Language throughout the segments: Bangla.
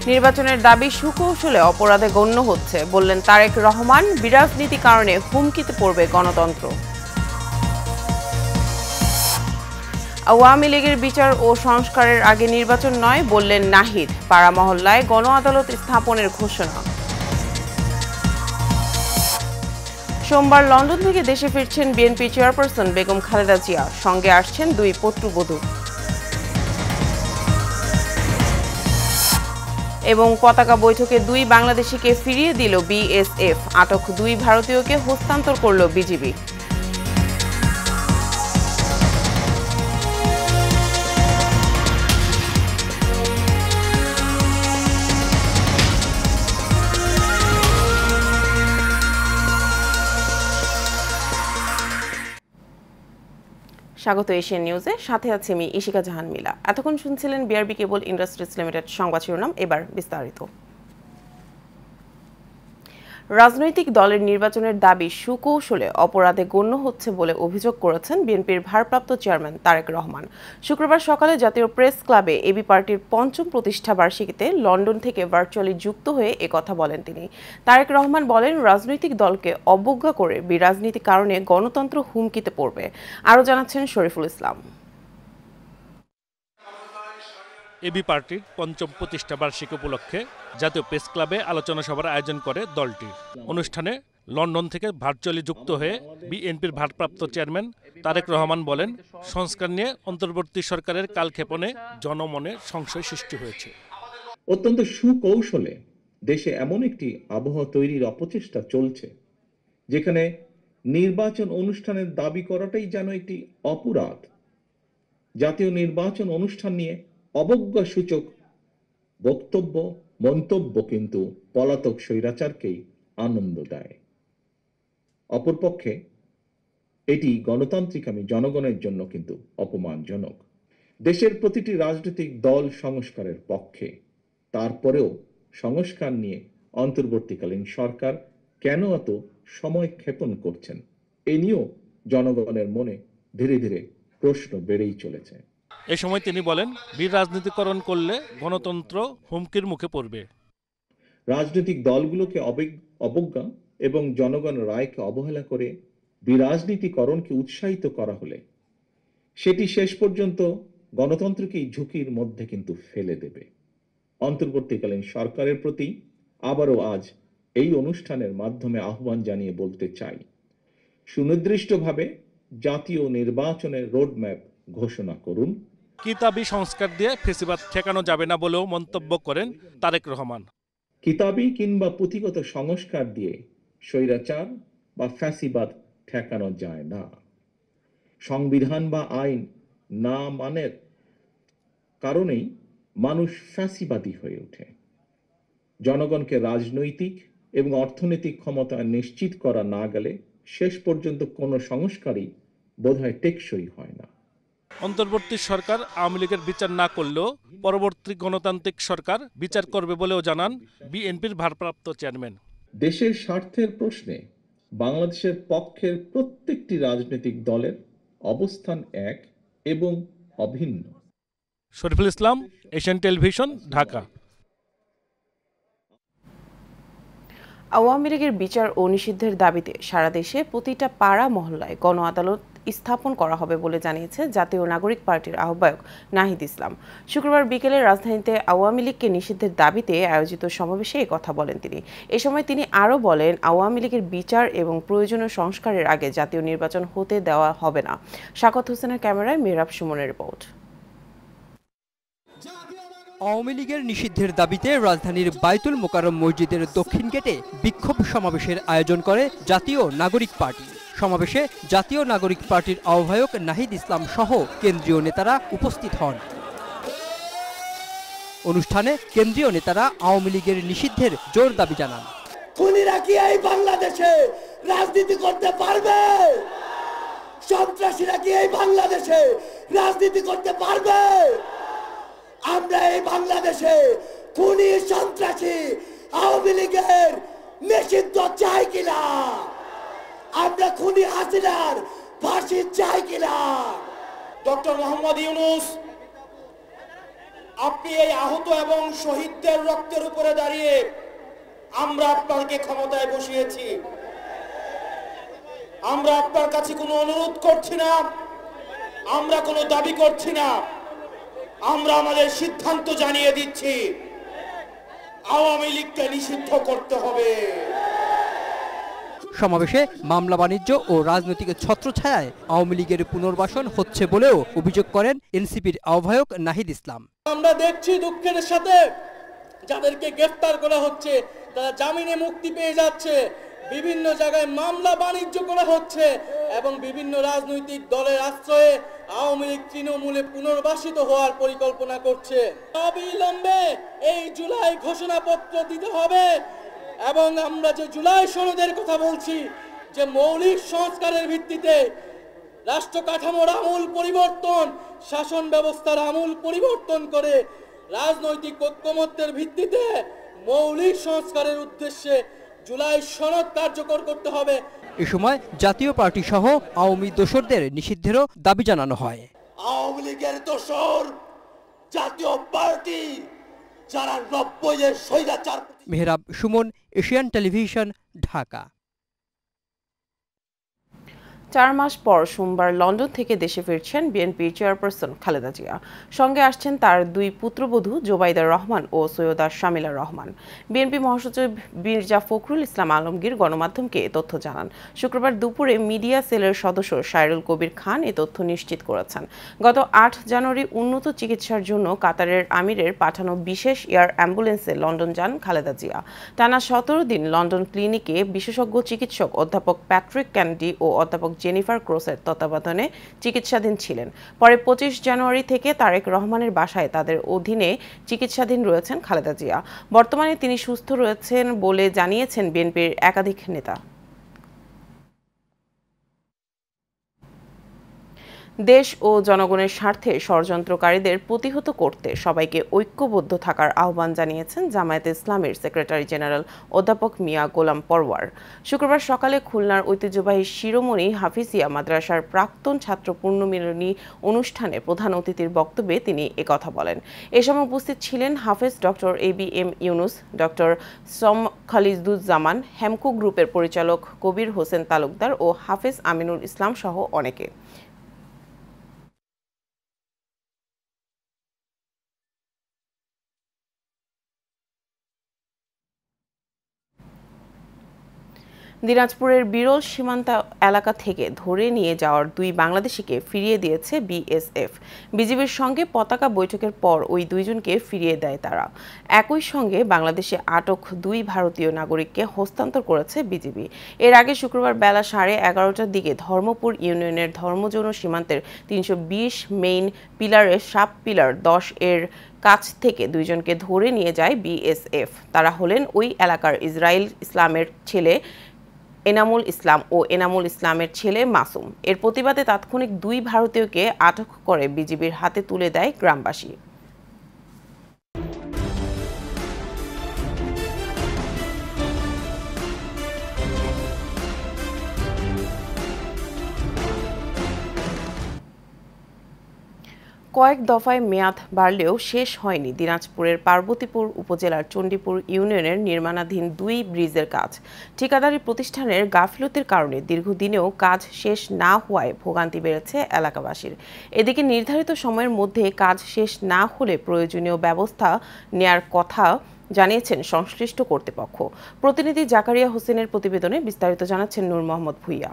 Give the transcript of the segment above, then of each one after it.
নির্বাচনের দাবি সুকৌশলে অপরাধে গণ্য হচ্ছে বললেন তারেক রহমান। বিরাজনীতি কারণে হুমকিতে পড়বে গণতন্ত্র। আওয়ামী লীগের বিচার ও সংস্কারের আগে নির্বাচন নয় বললেন নাহিদ। পাড়া মহল্লায় গণ আদালত স্থাপনের ঘোষণা। সোমবার লন্ডন থেকে দেশে ফিরছেন বিএনপি চেয়ারপারসন বেগম খালেদা জিয়া। সঙ্গে আসছেন 2 পুত্রবধূ। এবং পতাকা বৈঠকে 2 বাংলাদেশিকে ফিরিয়ে দিল বিএসএফ। আটক 2 ভারতীয়কে হস্তান্তর করল বিজিবি। স্বাগত এশিয়ান নিউজে, সাথে আছি আমি ইশিকা জাহান মিলা। এতক্ষণ শুনছিলেন বিআরবি কেবল ইন্ডাস্ট্রিজ লিমিটেড সংবাদ শিরোনাম। এবার বিস্তারিত। রাজনৈতিক দলের নির্বাচনের দাবি সুকৌশলে অপরাধে গণ্য হচ্ছে বলে অভিযোগ করেছেন বিএনপির ভারপ্রাপ্ত চেয়ারম্যান তারেক রহমান। শুক্রবার সকালে জাতীয় প্রেস ক্লাবে এবি পার্টির 5ম প্রতিষ্ঠা বার্ষিকীতে লন্ডন থেকে ভার্চুয়ালি যুক্ত হয়ে একথা বলেন তিনি। তারেক রহমান বলেন, রাজনৈতিক দলকে অবজ্ঞা করে বিরাজনীতি কারণে গণতন্ত্র হুমকিতে পড়বে। আরও জানাচ্ছেন শরীফুল ইসলাম। এবি পার্টির 5ম প্রতিষ্ঠা বার্ষিকী উপলক্ষে জাতীয় প্রেস ক্লাবে আলোচনা সভার আয়োজন করে দলটি। অনুষ্ঠানে লন্ডন থেকে ভার্চুয়ালি যুক্ত হয়ে বিএনপির ভারপ্রাপ্ত চেয়ারম্যান তারেক রহমান বলেন, সংস্কার নিয়ে অন্তর্বর্তী সরকারের কালক্ষেপণে জনমনে সংশয় সৃষ্টি হয়েছে। অত্যন্ত সুকৌশলে দেশে এমন একটি আবহাওয়া তৈরির অপচেষ্টা চলছে যেখানে নির্বাচন অনুষ্ঠানের দাবি করাটাই যেন একটি অপরাধ। জাতীয় নির্বাচন অনুষ্ঠান নিয়ে অবজ্ঞা সূচক বক্তব্য মন্তব্য কিন্তু পলাতক স্বৈরাচারকেই আনন্দ দেয়। অপরপক্ষে এটি গণতান্ত্রিকামী জনগণের জন্য কিন্তু অপমানজনক। দেশের প্রতিটি রাজনৈতিক দল সংস্কারের পক্ষে, তারপরেও সংস্কার নিয়ে অন্তর্বর্তীকালীন সরকার কেন এত সময় ক্ষেপণ করছেন, এ নিয়েও জনগণের মনে ধীরে ধীরে প্রশ্ন বেড়েই চলেছে। এ সময় তিনি বলেন, বিরাজনীতিকরণ করলে গণতন্ত্র হুমকির মুখে পড়বে। রাজনৈতিক দলগুলোকে অবজ্ঞা এবং জনগণের রায়কে অবহেলা করে বিরাজনীতিকরণকে উৎসাহিত করা হলে সেটি শেষ পর্যন্ত গণতন্ত্রকেই ঝুঁকির মধ্যে কিন্তু ফেলে দেবে। অন্তর্বর্তীকালীন সরকারের প্রতি আবারও আজ এই অনুষ্ঠানের মাধ্যমে আহ্বান জানিয়ে বলতে চাই, সুনির্দিষ্টভাবে জাতীয় নির্বাচনের রোডম্যাপ ঘোষণা করুন। কিতাবি সংস্কার দিয়ে ফেসিবাদ ঠেকানো যাবে না বলেও মন্তব্য করেন তারেক রহমান। কিতাবি কিংবা পুঁথিগত সংস্কার দিয়ে স্বৈরাচার বা ফ্যাসিবাদ ঠেকানো যায় না। সংবিধান বা আইন না মানের কারণেই মানুষ ফ্যাসিবাদী হয়ে ওঠে। জনগণকে রাজনৈতিক এবং অর্থনৈতিক ক্ষমতা নিশ্চিত করা না গেলে শেষ পর্যন্ত কোনো সংস্কারই বোধহয় টেকসই হয় না। অন্তর্বর্তী সরকার আওয়ামী লীগের বিচার না করলেও পরবর্তী গণতান্ত্রিক সরকার বিচার করবে বলেও জানান বিএনপির ভারপ্রাপ্ত চেয়ারম্যান। দেশের স্বার্থের প্রশ্নে বাংলাদেশের পক্ষের প্রত্যেকটি রাজনৈতিক দলের অবস্থান এক এবং অভিন্ন। Shariful Islam, Asian television, Dhaka. আওয়ামী লীগের বিচার ও নিষিদ্ধের দাবিতে সারা দেশে প্রতিটা পাড়া মহল্লায় গণ আদালত স্থাপন করা হবে বলে জানিয়েছে জাতীয় নাগরিক পার্টির আহ্বায়ক নাহিদ ইসলাম। শুক্রবার বিকেলে রাজধানীতে আওয়ামী লীগকে নিষিদ্ধের দাবিতে আয়োজিত সমাবেশে কথা বলেন তিনি। এ সময় তিনি আরও বলেন, আওয়ামী লীগের বিচার এবং প্রয়োজনীয় সংস্কারের আগে জাতীয় নির্বাচন হতে দেওয়া হবে না। শাকত হোসেনের ক্যামেরায় মেহরাব সুমনের রিপোর্ট। আওয়ামী লীগের নিষিদ্ধের দাবিতে রাজধানীর বাইতুল মোকাররম মসজিদের দক্ষিণ গেটে বিক্ষোভ সমাবেশের আয়োজন করে জাতীয় নাগরিক পার্টি। সমাবেশে জাতীয় নাগরিক পার্টির আহ্বায়ক নাহিদ ইসলাম সহ কেন্দ্রীয় নেতারা উপস্থিত হন। অনুষ্ঠানে কেন্দ্রীয় নেতারা আওয়ামী লীগের নিষিদ্ধের জোর দাবি জানান। খুনিরা কি এই বাংলাদেশে রাজনীতি করতে পারবে? সন্ত্রাসীরা কি এই বাংলাদেশে রাজনীতি করতে পারবে? আমরা এই বাংলাদেশে খুনি সন্ত্রাসী আওয়ামী লীগের নিষিদ্ধ চাই কিনা? আমরা খুনি হাসিনার ফাঁসি চাই কিনা? ডক্টর মোহাম্মদ ইউনূস আপনি এই আহত এবং শহীদদের রক্তের উপরে দাঁড়িয়ে আমরা আপনাকে ক্ষমতায় বসিয়েছি। আমরা আপনার কাছে কোনো অনুরোধ করছি না, আমরা কোনো দাবি করছি না, আমরা আমাদের সিদ্ধান্ত জানিয়ে দিচ্ছি, আওয়ামী লীগকে নিষিদ্ধ করতে হবে। সমাবেশে মামলা বাণিজ্য ও রাজনৈতিক ছত্রছায়ায় আওয়ামী লীগের পুনর্বাসন হচ্ছে বলেও অভিযোগ করেন এনসিপির আহ্বায়ক নাহিদ ইসলাম। আমরা দেখছি দুঃখের সাথে যাদেরকে গ্রেফতার করা হচ্ছে তারা জামিনে মুক্তি পেয়ে যাচ্ছে, বিভিন্ন জায়গায় মামলা বাণিজ্য করা হচ্ছে এবং বিভিন্ন রাজনৈতিক দলের আশ্রয়ে আওয়ামী লীগ তৃণমূলে পুনর্বাসিত হওয়ার পরিকল্পনা করছে। অবিলম্বে এই জুলাই ঘোষণাপত্র দিতে হবে এবং আমরা যে জুলাই সনদের কথা বলছি, যে মৌলিক সংস্কারের ভিত্তিতে রাষ্ট্র কাঠামোর আমূল পরিবর্তন, শাসন ব্যবস্থার আমূল পরিবর্তন করে রাজনৈতিক ঐক্যমত্যের ভিত্তিতে মৌলিক সংস্কারের উদ্দেশ্যে জুলাই সনদ কার্যকর করতে হবে। এ সময় জাতীয় পার্টি সহ আওয়ামী দোসরদের নিষিদ্ধেরও দাবি জানানো হয়। আওয়ামী লীগের দোসর জাতীয় পার্টি যারা 90-এর স্বৈরাচার। Mehrab Suman, Asian television, Dhaka. 4 মাস পর সোমবার লন্ডন থেকে দেশে ফিরছেন বিএনপির চেয়ারপারসন খালেদা জিয়া। সঙ্গে আসছেন তার 2 পুত্রবধূ জোবাইদা রহমান ও সৈয়দা শামিলা রহমান। বিএনপি মহাসচিব মির্জা ফখরুল ইসলাম আলমগীর গণমাধ্যমকে এ তথ্য জানান। শুক্রবার দুপুরে মিডিয়া সেলের সদস্য সাইরুল কবির খান এ তথ্য নিশ্চিত করেছেন। গত 8 জানুয়ারি উন্নত চিকিৎসার জন্য কাতারের আমিরের পাঠানো বিশেষ এয়ার অ্যাম্বুলেন্সে লন্ডন যান খালেদা জিয়া। টানা 17 দিন লন্ডন ক্লিনিকে বিশেষজ্ঞ চিকিৎসক অধ্যাপক প্যাট্রিক ক্যান্ডি ও অধ্যাপক জেনিফার ক্রসের তত্ত্বাবধানে চিকিৎসাধীন ছিলেন। পরে 25 জানুয়ারি থেকে তারেক রহমানের বাসায় তাদের অধীনে চিকিৎসাধীন রয়েছেন খালেদা জিয়া। বর্তমানে তিনি সুস্থ রয়েছেন বলে জানিয়েছেন বিএনপির একাধিক নেতা। দেশ ও জনগণের স্বার্থে ষড়যন্ত্রকারীদের প্রতিহত করতে সবাইকে ঐক্যবদ্ধ থাকার আহ্বান জানিয়েছেন জামায়াতে ইসলামের সেক্রেটারি জেনারেল অধ্যাপক মিয়া গোলাম পরওয়ার। শুক্রবার সকালে খুলনার ঐতিহ্যবাহী শিরোমণি হাফিজিয়া মাদ্রাসার প্রাক্তন ছাত্র পুণ্যমিলনী অনুষ্ঠানে প্রধান অতিথির বক্তব্যে তিনি একথা বলেন। এ সময় উপস্থিত ছিলেন হাফেজ ডক্টর ABM ইউনুস, ডক্টর সম খালিদুজ্জামান, হেমকো গ্রুপের পরিচালক কবির হোসেন তালুকদার ও হাফেজ আমিনুল ইসলাম সহ অনেকে। দিনাজপুরের বিরল সীমান্ত এলাকা থেকে ধরে নিয়ে যাওয়ার 2 বাংলাদেশিকে ফিরিয়ে দিয়েছে বিএসএফ। বিজিবির সঙ্গে পতাকা বৈঠকের পর ওই 2 জনকে ফিরিয়ে দেয় তারা। একই সঙ্গে বাংলাদেশে আটক 2 ভারতীয় নাগরিককে হস্তান্তর করেছে বিজিবি। এর আগে শুক্রবার বেলা 11:30টার দিকে ধর্মপুর ইউনিয়নের ধর্মযৌন সীমান্তের 320 মেইন পিলারের সাব পিলার 10 এর কাছ থেকে 2 জনকে ধরে নিয়ে যায় বিএসএফ। তারা হলেন ওই এলাকার ইসরাইল ইসলামের ছেলে এনামুল ইসলাম ও এনামুল ইসলামের ছেলে মাসুম। এর প্রতিবাদে তাৎক্ষণিক 2 ভারতীয়কে আটক করে বিজিবির হাতে তুলে দেয় গ্রামবাসী। কয়েক দফায় মেয়াদ বাড়লেও শেষ হয়নি দিনাজপুরের পার্বতীপুর উপজেলার চণ্ডীপুর ইউনিয়নের নির্মাণাধীন 2 ব্রিজের কাজ। ঠিকাদারি প্রতিষ্ঠানের গাফিলতির কারণে দীর্ঘদিনেও কাজ শেষ না হওয়ায় ভোগান্তি বেড়েছে এলাকাবাসীর। এদিকে নির্ধারিত সময়ের মধ্যে কাজ শেষ না হলে প্রয়োজনীয় ব্যবস্থা নেয়ার কথা জানিয়েছেন সংশ্লিষ্ট কর্তৃপক্ষ। প্রতিনিধি জাকারিয়া হোসেনের প্রতিবেদনে বিস্তারিত জানাচ্ছেন নূর মোহাম্মদ ভুইয়া।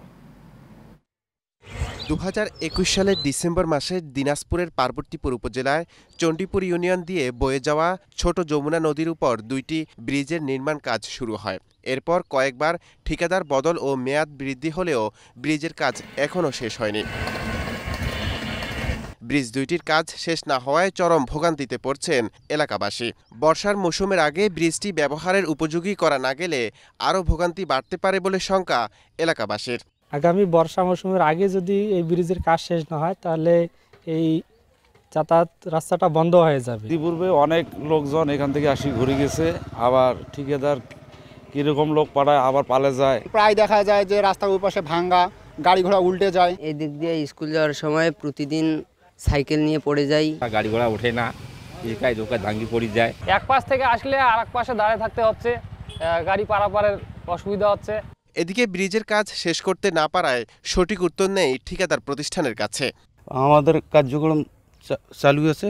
2021 সালের ডিসেম্বর মাসে দিনাজপুরের পার্বতীপুর উপজেলায় চণ্ডীপুর ইউনিয়ন দিয়ে বয়ে যাওয়া ছোট যমুনা নদীর উপর 2টি ব্রিজের নির্মাণ কাজ শুরু হয়। এরপর কয়েকবার ঠিকাদার বদল ও মেয়াদ বৃদ্ধি হলেও ব্রিজের কাজ এখনও শেষ হয়নি। ব্রিজ 2টির কাজ শেষ না হওয়ায় চরম ভোগান্তিতে পড়ছেন এলাকাবাসী। বর্ষার মৌসুমের আগে ব্রিজটি ব্যবহারের উপযোগী করা না গেলে আরও ভোগান্তি বাড়তে পারে বলে শঙ্কা এলাকাবাসীর। আগামী বর্ষা মৌসুমের আগে যদি এই ব্রিজের কাজ শেষ না হয় তাহলে এই যাতায়াত রাস্তাটা বন্ধ হয়ে যাবে। ইতিপূর্বে অনেক লোকজন এখান থেকে আসি ঘুরে গেছে, আবার ঠিকাদার কীরকম লোক পাঠায় আবার পালে যায়। প্রায় দেখা যায় যে রাস্তার ওই পাশে ভাঙ্গা, গাড়ি ঘোড়া উল্টে যায়। এই দিক দিয়ে স্কুল যাওয়ার সময় প্রতিদিন সাইকেল নিয়ে পড়ে যাই, গাড়ি ঘোড়া ওঠে না, একাই দোকায় ভাঙ্গি পড়ে যায়। এক পাশ থেকে আসলে আর এক পাশে দাঁড়িয়ে থাকতে হচ্ছে, গাড়ি পারাপারের অসুবিধা হচ্ছে। এদিকে ব্রিজের কাজ শেষ করতে না পারায় সঠিক উত্তর নেই ঠিকাদার প্রতিষ্ঠানের কাছে। আমাদের কার্যক্রম চালু আছে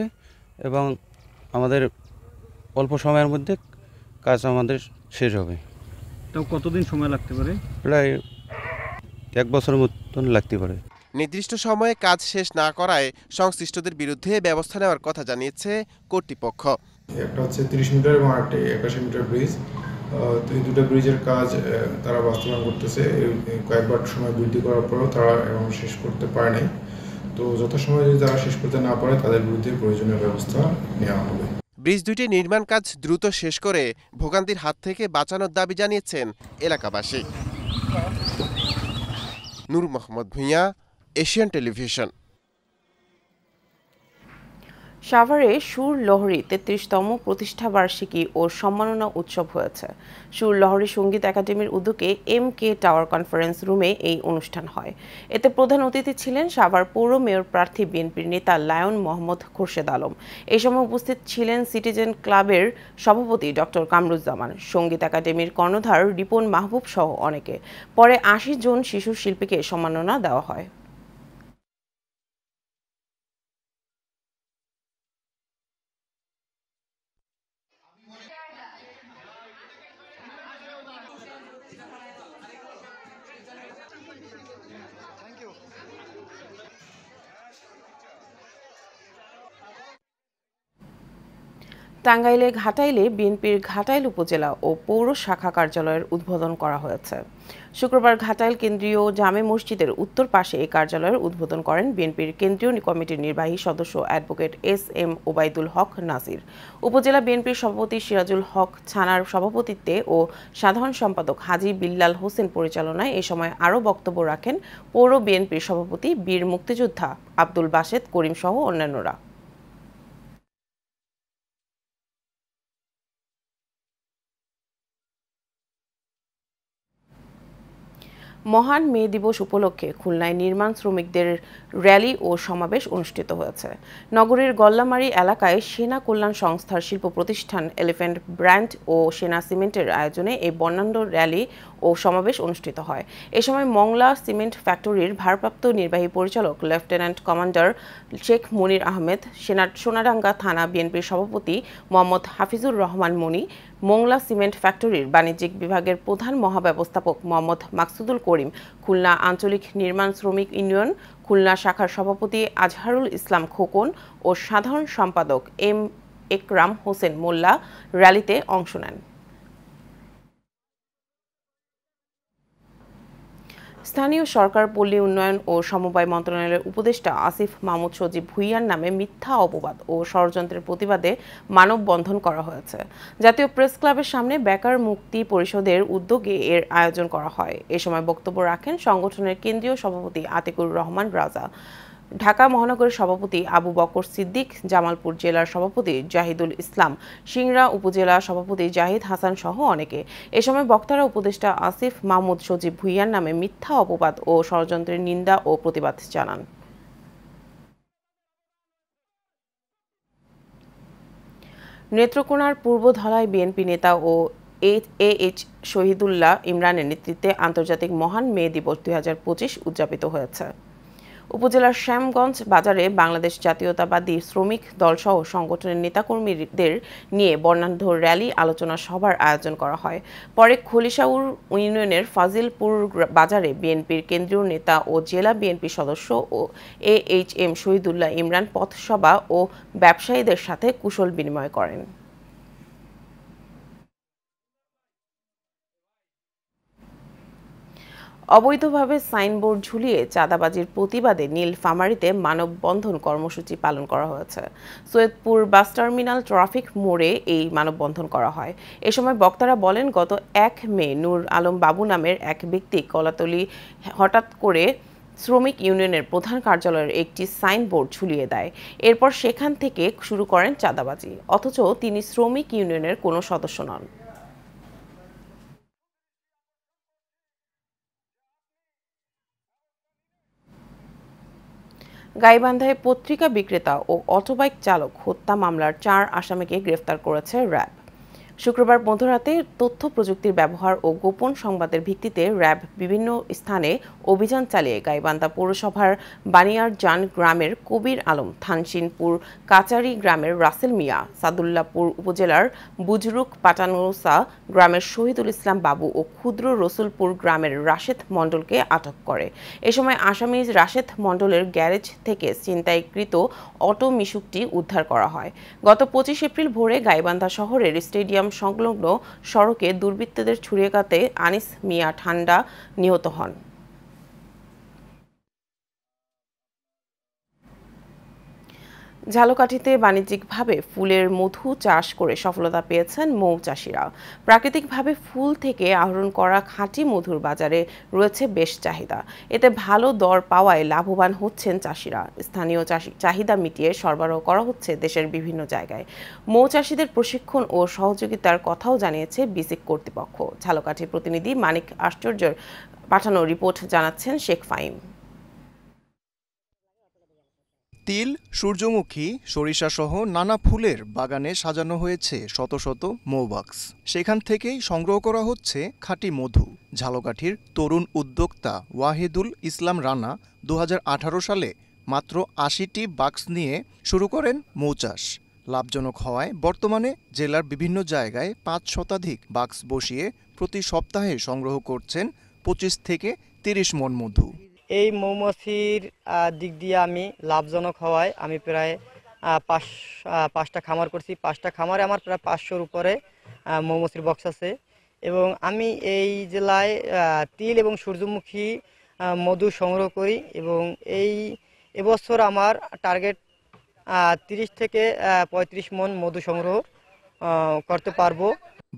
এবং আমাদের অল্প সময়ের মধ্যে কাজ আমাদের শেষ হবে। তো কতদিন সময় লাগতে পারে? প্রায় 1 বছরের মতন লাগতে পারে। নির্দিষ্ট সময়ে কাজ শেষ না করায় সংশ্লিষ্টদের বিরুদ্ধে ব্যবস্থা নেওয়ার কথা জানিয়েছে কর্তৃপক্ষ। একটা হচ্ছে 30 মিটার এবং একটা 81 মিটার ব্রিজ, এই দুটো ব্রিজের কাজ তারা বাস্তবায়ন করতেছে। কয়েকবার সময় বৃদ্ধি করার পরেও তারা এখন শেষ করতে পারে নাই। তো যথাসময়ে যদি তারা শেষ করতে না পারে তাদের বিরুদ্ধে প্রয়োজনীয় ব্যবস্থা নেওয়া হবে। ব্রিজ দুইটি নির্মাণ কাজ দ্রুত শেষ করে ভোগান্তির হাত থেকে বাঁচানোর দাবি জানিয়েছেন এলাকাবাসী। নূর মোহাম্মদ ভূঁইয়া, এশিয়ান টেলিভিশন। সাভারে সুর লহরী 33তম প্রতিষ্ঠাবার্ষিকী ও সম্মাননা উৎসব হয়েছে। সুর লহরী সঙ্গীত একাডেমির উদ্যোগে MK টাওয়ার কনফারেন্স রুমে এই অনুষ্ঠান হয়। এতে প্রধান অতিথি ছিলেন সাভার পৌর মেয়র প্রার্থী বিএনপির নেতা লায়ন মোহাম্মদ খোরশেদ আলম। এই সময় উপস্থিত ছিলেন সিটিজেন ক্লাবের সভাপতি ডক্টর কামরুজ্জামান, সঙ্গীত একাডেমির কর্ণধার রিপন মাহবুব সহ অনেকে। পরে 80 জন শিশু শিল্পীকে সম্মাননা দেওয়া হয়। টাঙ্গাইলে ঘাটাইলে বিএনপির ঘাটাইল উপজেলা ও পৌর শাখা কার্যালয়ের উদ্বোধন করা হয়েছে। শুক্রবার ঘাটাইল কেন্দ্রীয় জামে মসজিদের উত্তর পাশে এই কার্যালয়ের উদ্বোধন করেন বিএনপির কেন্দ্রীয় কমিটির নির্বাহী সদস্য অ্যাডভোকেট SM ওবায়দুল হক নাজির। উপজেলা বিএনপির সভাপতি সিরাজুল হক ছানার সভাপতিত্বে ও সাধারণ সম্পাদক হাজী বিল্লাল হোসেন পরিচালনায় এ সময় আরও বক্তব্য রাখেন পৌর বিএনপির সভাপতি বীর মুক্তিযোদ্ধা আব্দুল বাসেত করিম সহ অন্যান্যরা। মহান মে দিবস উপলক্ষে খুলনায় নির্মাণ শ্রমিকদের র্যালি ও সমাবেশ অনুষ্ঠিত হয়েছে। নগরীর গল্লামারী এলাকায় সেনা কল্যাণ সংস্থার শিল্প প্রতিষ্ঠান এলিফ্যান্ট ব্র্যান্ড ও সেনা সিমেন্টের আয়োজনে এই বর্ণাঢ্য র্যালি ও সমাবেশ অনুষ্ঠিত হয়। এ সময় মংলা সিমেন্ট ফ্যাক্টরির ভারপ্রাপ্ত নির্বাহী পরিচালক লেফটেন্যান্ট কমান্ডার শেখ মুনির আহমেদ, সোনাডাঙ্গা থানা বিএনপির সভাপতি মোহাম্মদ হাফিজুর রহমান মনি, মংলা সিমেন্ট ফ্যাক্টরির বাণিজ্যিক বিভাগের প্রধান মহাব্যবস্থাপক মোহাম্মদ মাকসুদুল করিম, খুলনা আঞ্চলিক নির্মাণ শ্রমিক ইউনিয়ন খুলনা শাখার সভাপতি আজহারুল ইসলাম খোকন ও সাধারণ সম্পাদক একরাম হোসেন মোল্লা র্যালিতে অংশ নেন। স্থানীয় সরকার, পল্লী উন্নয়ন ও সমবায় মন্ত্রণালয়ের উপদেষ্টা আসিফ মাহমুদ সজীব ভুঁইয়ার নামে মিথ্যা অপবাদ ও ষড়যন্ত্রের প্রতিবাদে মানববন্ধন করা হয়েছে। জাতীয় প্রেস ক্লাবের সামনে বেকার মুক্তি পরিষদের উদ্যোগে এর আয়োজন করা হয়। এ সময় বক্তব্য রাখেন সংগঠনের কেন্দ্রীয় সভাপতি আতিকুর রহমান রাজা, ঢাকা মহানগরের সভাপতি আবু বকর সিদ্দিক, জামালপুর জেলার সভাপতি জাহিদুল ইসলাম, সিংড়া উপজেলা সভাপতি জাহিদ হাসান সহ অনেকে। এ সময় বক্তারা উপদেষ্টা আসিফ মাহমুদ সজীব ভুঁইয়ার নামে মিথ্যা অপবাদ ও ষড়যন্ত্রের নিন্দা ও প্রতিবাদ জানান। নেত্রকোনার পূর্বধলায় বিএনপি নেতা ও AH শহীদুল্লাহ ইমরানের নেতৃত্বে আন্তর্জাতিক মহান মে দিবস 2025 উদযাপিত হয়েছে। উপজেলার শ্যামগঞ্জ বাজারে বাংলাদেশ জাতীয়তাবাদী শ্রমিক দলসহ সংগঠনের নেতাকর্মীদের নিয়ে বর্ণাঢ্য র্যালি আলোচনা সভার আয়োজন করা হয়। পরে খলিশাউর ইউনিয়নের ফাজিলপুর বাজারে বিএনপির কেন্দ্রীয় নেতা ও জেলা বিএনপি সদস্য ও AHM শহীদুল্লাহ ইমরান পথসভা ও ব্যবসায়ীদের সাথে কুশল বিনিময় করেন। অবৈধভাবে সাইনবোর্ড ঝুলিয়ে চাঁদাবাজির প্রতিবাদে নীলফামারীতে মানববন্ধন কর্মসূচি পালন করা হয়েছে। সৈয়দপুর বাস টার্মিনাল ট্রাফিক মোড়ে এই মানববন্ধন করা হয়। এ সময় বক্তারা বলেন, গত 1 মে নূর আলম বাবু নামের এক ব্যক্তি কলাতলি হঠাৎ করে শ্রমিক ইউনিয়নের প্রধান কার্যালয়ের একটি সাইনবোর্ড ঝুলিয়ে দেয়। এরপর সেখান থেকে শুরু করেন চাঁদাবাজি, অথচ তিনি শ্রমিক ইউনিয়নের কোনো সদস্য নন। গাইবান্ধায় পত্রিকা বিক্রেতা ও অটোবাইক চালক হত্যা মামলার 4 আসামিকে গ্রেফতার করেছে র্যাব। শুক্রবার মধ্যরাতে তথ্য প্রযুক্তির ব্যবহার ও গোপন সংবাদের ভিত্তিতে র্যাব বিভিন্ন স্থানে অভিযান চালিয়ে গাইবান্ধা পৌরসভার বানিয়ারজান গ্রামের কবির আলম, থানসিনপুর কাচারি গ্রামের রাসেল মিয়া, সাদুল্লাপুর উপজেলার বুজরুক পাটানুসা গ্রামের শহীদুল ইসলাম বাবু ও ক্ষুদ্র রসুলপুর গ্রামের রাশেদ মণ্ডলকে আটক করে। এ সময় আসামি রাশেদ মণ্ডলের গ্যারেজ থেকে ছিনতাইকৃত অটো মিশুকটি উদ্ধার করা হয়। গত 25 এপ্রিল ভোরে গাইবান্ধা শহরের স্টেডিয়াম সংলগ্ন সড়কে দুর্বৃত্তদের ছুরিকাঘাতে আনিস মিয়া ঠান্ডা নিহত হন। ঝালকাঠিতে বাণিজ্যিকভাবে ফুলের মধু চাষ করে সফলতা পেয়েছেন মৌচাষীরা। প্রাকৃতিকভাবে ফুল থেকে আহরণ করা খাঁটি মধুর বাজারে রয়েছে বেশ চাহিদা। এতে ভালো দর পাওয়ায় লাভবান হচ্ছেন চাষিরা। স্থানীয় চাহিদা মিটিয়ে সরবরাহ করা হচ্ছে দেশের বিভিন্ন জায়গায়। মৌচাষীদের প্রশিক্ষণ ও সহযোগিতার কথাও জানিয়েছে বিসিক কর্তৃপক্ষ। ঝালকাঠি প্রতিনিধি মানিক আশ্চর্যের পাঠানো রিপোর্ট জানাচ্ছেন শেখ ফাহিম। তিল, সূর্যমুখী, সরিষাসহ নানা ফুলের বাগানে সাজানো হয়েছে শত শত মৌবাক্স। সেখান থেকেই সংগ্রহ করা হচ্ছে খাঁটি মধু। ঝালকাঠির তরুণ উদ্যোক্তা ওয়াহিদুল ইসলাম রানা 2018 সালে মাত্র 80টি বাক্স নিয়ে শুরু করেন মৌচাষ। লাভজনক হওয়ায় বর্তমানে জেলার বিভিন্ন জায়গায় 5 শতাধিক বাক্স বসিয়ে প্রতি সপ্তাহে সংগ্রহ করছেন 25 থেকে 30 মণ মধু। এই মৌমাছির দিক দিয়ে আমি লাভজনক হওয়ায় আমি প্রায় পাঁচটা খামার করছি। 5টা খামারে আমার প্রায় 500-র উপরে মৌমাছির বক্স আছে এবং আমি এই জেলায় তিল এবং সূর্যমুখী মধু সংগ্রহ করি এবং এবছর আমার টার্গেট 30 থেকে 35 মণ মধু সংগ্রহ করতে পারবো।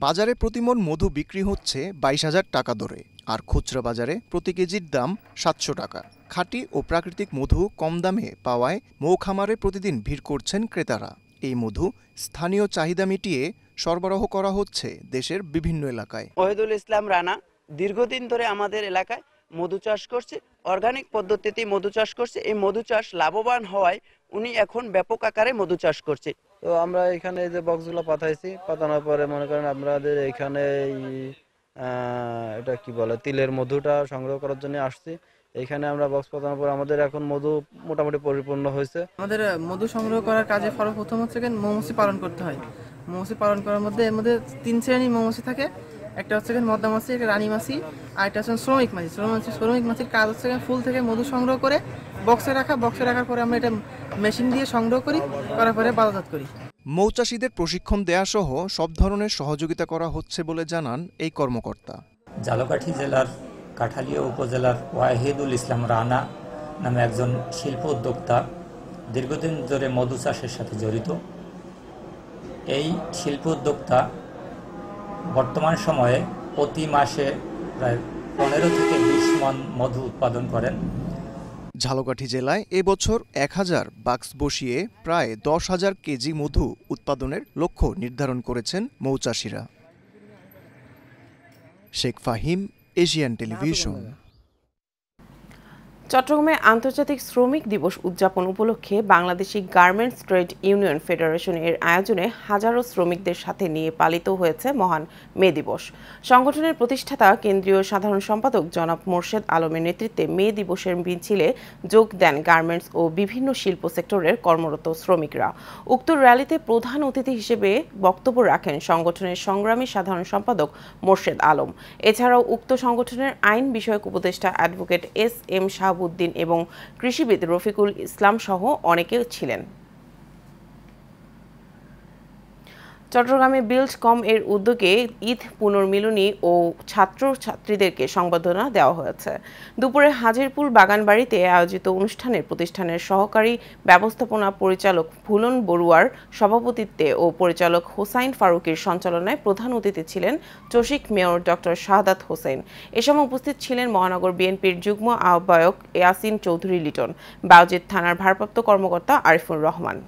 বাজারে প্রতি মণ মধু বিক্রি হচ্ছে 22,000 টাকা দরে, আর খুচরা বাজারে প্রতি কেজির দাম 700 টাকা। খাঁটি ও প্রাকৃতিক মধু কম দামে পাওয়ায় মৌ খামারে প্রতিদিন ভিড় করছেন ক্রেতারা। এই মধু স্থানীয় চাহিদা মিটিয়ে সরবরাহ করা হচ্ছে দেশের বিভিন্ন এলাকায়। ওয়াহিদুল ইসলাম রানা দীর্ঘদিন ধরে আমাদের এলাকায় মধু চাষ করছে, অর্গানিক পদ্ধতিতে মধু চাষ করছে। এই মধু চাষ লাভবান হওয়ায় উনি এখন ব্যাপক আকারে মধু চাষ করছে। তো আমরা এখানে যে বক্সগুলো পাঠাইছি, পাঠানোর পরে মনে করেন আপনাদের এখানে এটা কি বলে তিলের মধুটা সংগ্রহ করার জন্য আসছি। এখানে আমরা বক্স পাঠানোর পর আমাদের এখন মধু মোটামুটি পরিপূর্ণ হয়েছে। আমাদের মধু সংগ্রহ করার কাজে সর্বপ্রথম হচ্ছে মৌমাছি পালন করতে হয়। মৌমাছি পালন করার মধ্যে এর মধ্যে 3 শ্রেণীর মৌমাছি থাকে। একটা হচ্ছে মদ্দা মাছি, একটা রানী মাছি, আর একটা হচ্ছে শ্রমিক মাছি। শ্রমিক মাছির কাজ হচ্ছে ফুল থেকে মধু সংগ্রহ করে বক্সে রাখার পরে আমরা এটা মেশিন দিয়ে সংগ্রহ করার পরে বাজারজাত করি। মৌচাষীদের প্রশিক্ষণ দেয়া সহ সব ধরনের সহযোগিতা করা হচ্ছে বলে জানান এই কর্মকর্তা। ঝালকাঠি জেলার কাঠালিয়া উপজেলার ওয়াহিদুল ইসলাম রানা নামে একজন শিল্প উদ্যোক্তা দীর্ঘদিন ধরে মধু চাষের সাথে জড়িত। এই শিল্প উদ্যোক্তা বর্তমান সময়ে প্রতি মাসে প্রায় 15 থেকে 20 মণ মধু উৎপাদন করেন। ঝালকাঠি জেলায় এবছর 1000 বাক্স বসিয়ে প্রায় 10,000 কেজি মধু উৎপাদনের লক্ষ্য নির্ধারণ করেছেন মৌচাষীরা। Sheikh Fahim, Asian television. চট্টগ্রামে আন্তর্জাতিক শ্রমিক দিবস উদযাপন উপলক্ষে Bangladeshi garments trade union federation এর আয়োজনে হাজারো শ্রমিকদের সাথে নিয়ে পালিত হয়েছে মহান মে দিবস। সংগঠনের প্রতিষ্ঠাতা কেন্দ্রীয় সাধারণ সম্পাদক জনাব মোর্শেদ আলমের নেতৃত্বে মে দিবসের মিছিলে যোগ দেন গার্মেন্টস ও বিভিন্ন শিল্প সেক্টরের কর্মরত শ্রমিকরা। উক্ত র্যালিতে প্রধান অতিথি হিসেবে বক্তব্য রাখেন সংগঠনের সংগ্রামী সাধারণ সম্পাদক মোর্শেদ আলম। এছাড়াও উক্ত সংগঠনের আইন বিষয়ক উপদেষ্টা অ্যাডভোকেট এস.এম. শাহাবুদ্দিন এবং কৃষিবিদ রফিকুল ইসলাম সহ অনেকে ছিলেন। চট্টগ্রামে বিল্ডকম এর উদ্যোগে ঈদ পুনর্মিলনী ও ছাত্রছাত্রীদেরকে সংবর্ধনা দেওয়া হয়েছে। দুপুরে হাজিরপুর বাগানবাড়িতে আয়োজিত অনুষ্ঠানে প্রতিষ্ঠানের সহকারী ব্যবস্থাপনা পরিচালক ভুলন বড়ুয়ার সভাপতিত্বে ও পরিচালক হোসাইন ফারুকের সঞ্চালনায় প্রধান অতিথি ছিলেন চসিক মেয়র ডক্টর শাহাদাত হোসেন। এ সময় উপস্থিত ছিলেন মহানগর বিএনপির যুগ্ম আহ্বায়ক ইয়াসিন চৌধুরী লিটন, বাউজিদ থানার ভারপ্রাপ্ত কর্মকর্তা আরিফুর রহমান।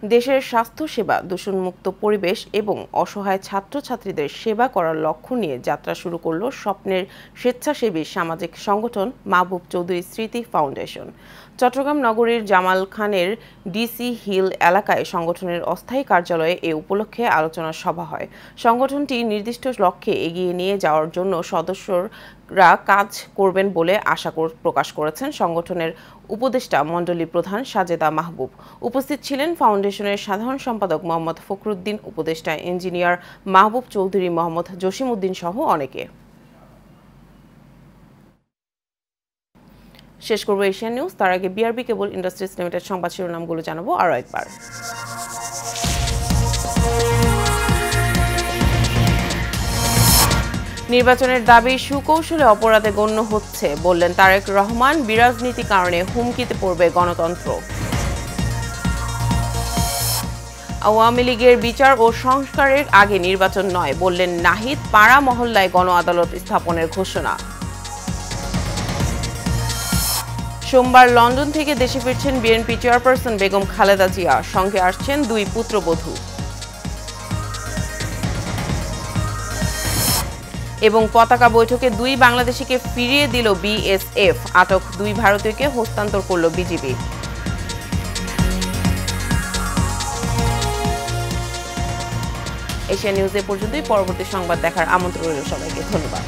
দেশের স্বাস্থ্যসেবা, দূষণমুক্ত পরিবেশ এবং অসহায় ছাত্রছাত্রীদের সেবা করার লক্ষ্য নিয়ে যাত্রা শুরু করল স্বপ্নের স্বেচ্ছাসেবী সামাজিক সংগঠন মাহবুব চৌধুরী স্মৃতি ফাউন্ডেশন। চট্টগ্রাম নগরীর জামাল খানের ডিসি হিল এলাকায় সংগঠনের অস্থায়ী কার্যালয়ে এ উপলক্ষে আলোচনা সভা হয়। সংগঠনটি নির্দিষ্ট লক্ষ্যে এগিয়ে নিয়ে যাওয়ার জন্য সদস্যরা কাজ করবেন বলে আশা প্রকাশ করেছেন সংগঠনের উপদেষ্টা মণ্ডলী প্রধান সাজেদা মাহবুব। উপস্থিত ছিলেন ফাউন্ডেশনের সাধারণ সম্পাদক মোহাম্মদ ফখরুদ্দিন, উপদেষ্টা ইঞ্জিনিয়ার মাহবুব চৌধুরী, মোহাম্মদ জসিমউদ্দিন সহ অনেকে। শেষ করব এশিয়ান নিউজ। তার আগে বিআরবি কেবল ইন্ডাস্ট্রিজ লিমিটেড সংবাদ শিরোনামগুলো জানাবো আরও একবার। নির্বাচনের দাবি সুকৌশলে অপরাধে গণ্য হচ্ছে বললেন তারেক রহমান। বিরাজনীতি কারণে হুমকিতে পড়বে গণতন্ত্র। আওয়ামী লীগের বিচার ও সংস্কারের আগে নির্বাচন নয় বললেন নাহিদ। পাড়া মহল্লায় গণ আদালত স্থাপনের ঘোষণা। সোমবার লন্ডন থেকে দেশে ফিরছেন বিএনপি চেয়ারপারসন বেগম খালেদা জিয়া। সঙ্গে আসছেন 2 পুত্রবধূ। এবং পতাকা বৈঠকে 2 বাংলাদেশিকে ফিরিয়ে দিল বিএসএফ। আটক 2 ভারতীয়কে হস্তান্তর করল বিজিবি। এশিয়া নিউজে পর্যন্তই। পরবর্তী সংবাদ দেখার আমন্ত্রণ রইল সবাইকে। ধন্যবাদ।